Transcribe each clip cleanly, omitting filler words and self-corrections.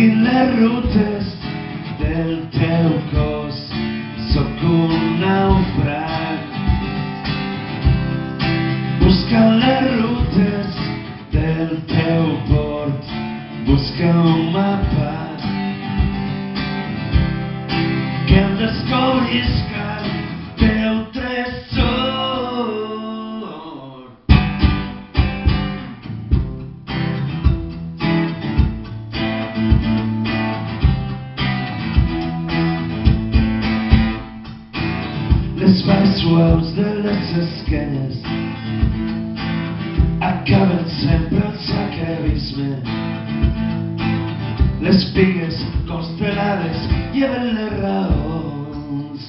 Seguint les rutes del teu cos, sóc un nàufrag. Buscant les rutes del teu port, busca un mapa que em descobrisca el teu tresor. Les valls suaus de les esquenes acaben sempre al sacre abisme. Les pigues constel·lades lleven les raons,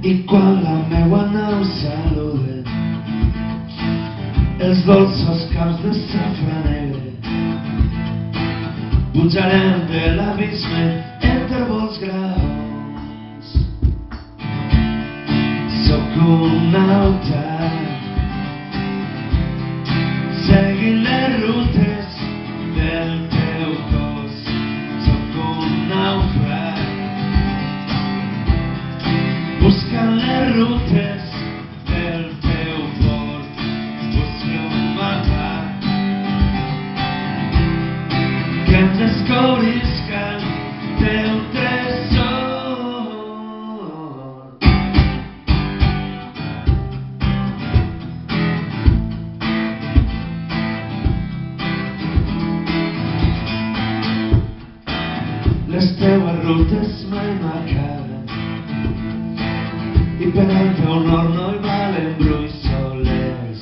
i quan la meua nau saluda els dolços caps de safra negre, pujarem de l'abisme entre vols graons. Sóc un nàufrag seguint les rutes del teu cos, sóc un nàufrag buscant les rutes del teu port, busca un mapa que em descobrisca el teu tresor. Les teues rutes mai no acaben, i per al teu nord no hi valen brussolers.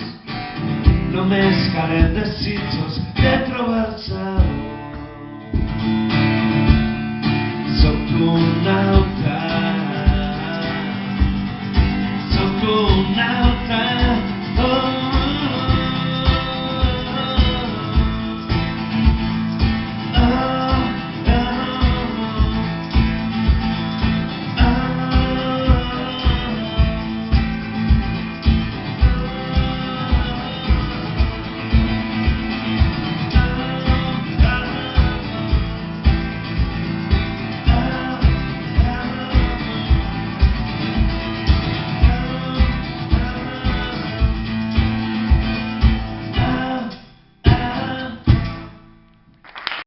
Només calen desitjos de trobar-se